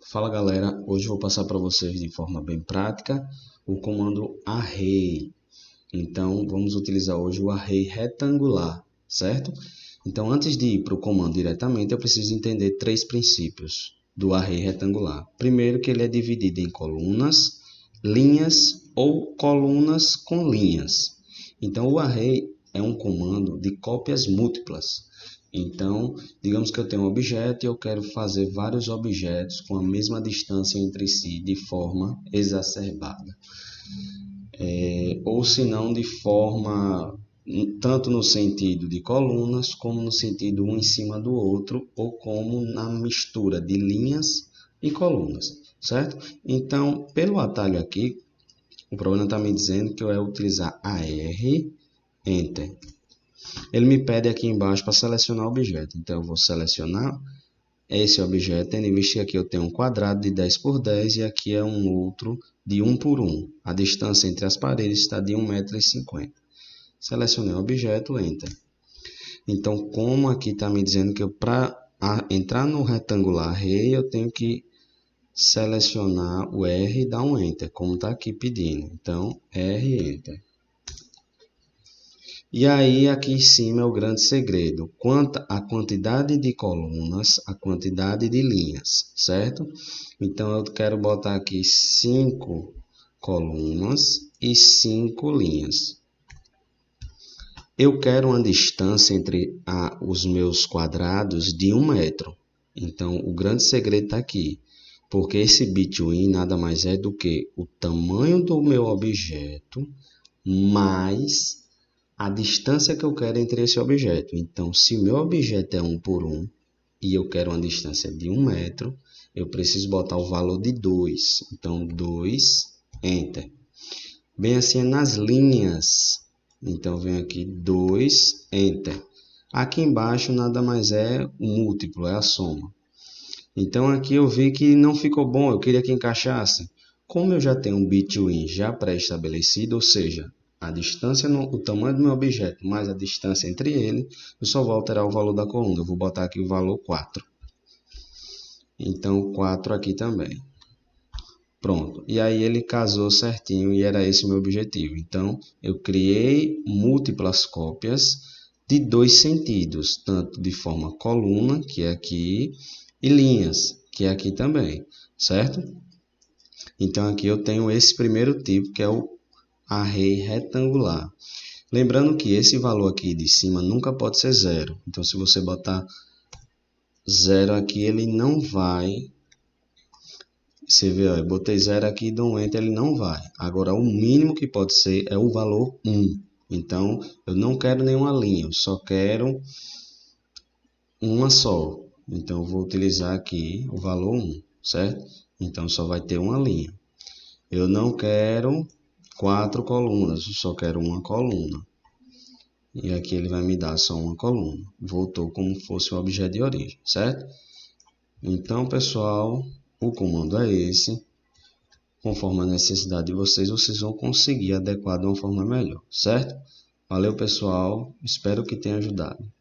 Fala galera, hoje eu vou passar para vocês de forma bem prática o comando array. Então vamos utilizar hoje o array retangular, certo? Então antes de ir para o comando diretamente, eu preciso entender três princípios do array retangular. Primeiro, que ele é dividido em colunas, linhas ou colunas com linhas. Então o array é um comando de cópias múltiplas. Então, digamos que eu tenho um objeto e eu quero fazer vários objetos com a mesma distância entre si de forma exacerbada. Ou se não, de forma tanto no sentido de colunas, como no sentido um em cima do outro, ou como na mistura de linhas e colunas, certo? Então, pelo atalho aqui, o programa está me dizendo que eu vou utilizar AR, Enter. Ele me pede aqui embaixo para selecionar o objeto. Então, eu vou selecionar esse objeto, tendo em vista que aqui eu tenho um quadrado de 10 por 10 e aqui é um outro de 1 por 1. A distância entre as paredes está de 1,50 m. Selecionei o objeto, Enter. Então, como aqui está me dizendo que para entrar no retangular array, eu tenho que selecionar o R e dar um Enter, como está aqui pedindo. Então, R, Enter. E aí, aqui em cima é o grande segredo. A quantidade de colunas, a quantidade de linhas, certo? Então, eu quero botar aqui 5 colunas e 5 linhas. Eu quero uma distância entre os meus quadrados de 1 metro. Então, o grande segredo está aqui. Porque esse between nada mais é do que o tamanho do meu objeto mais a distância que eu quero entre esse objeto. Então, se o meu objeto é 1 por 1 e eu quero uma distância de 1 metro, eu preciso botar o valor de 2. Então, 2, Enter. Bem assim é nas linhas. Então, vem aqui 2, Enter. Aqui embaixo nada mais é o múltiplo, é a soma. Então, aqui eu vi que não ficou bom, eu queria que encaixasse. Como eu já tenho um between já pré-estabelecido, ou seja, a distância, o tamanho do meu objeto mais a distância entre ele, eu só vou alterar o valor da coluna. Eu vou botar aqui o valor 4. Então, 4 aqui também. Pronto. E aí ele casou certinho e era esse o meu objetivo. Então, eu criei múltiplas cópias de dois sentidos, tanto de forma coluna, que é aqui, e linhas, que é aqui também, certo? Então, aqui eu tenho esse primeiro tipo, que é o array retangular. Lembrando que esse valor aqui de cima nunca pode ser 0. Então, se você botar 0 aqui, ele não vai. Você vê, ó, eu botei 0 aqui e dou um Enter, ele não vai. Agora, o mínimo que pode ser é o valor 1. Então, eu não quero nenhuma linha, eu só quero uma só. Então, eu vou utilizar aqui o valor 1, certo? Então, só vai ter uma linha. Eu não quero 4 colunas, eu só quero uma coluna. E aqui ele vai me dar só uma coluna. Voltou como fosse o objeto de origem, certo? Então, pessoal, o comando é esse. Conforme a necessidade de vocês, vocês vão conseguir adequar de uma forma melhor, certo? Valeu, pessoal. Espero que tenha ajudado.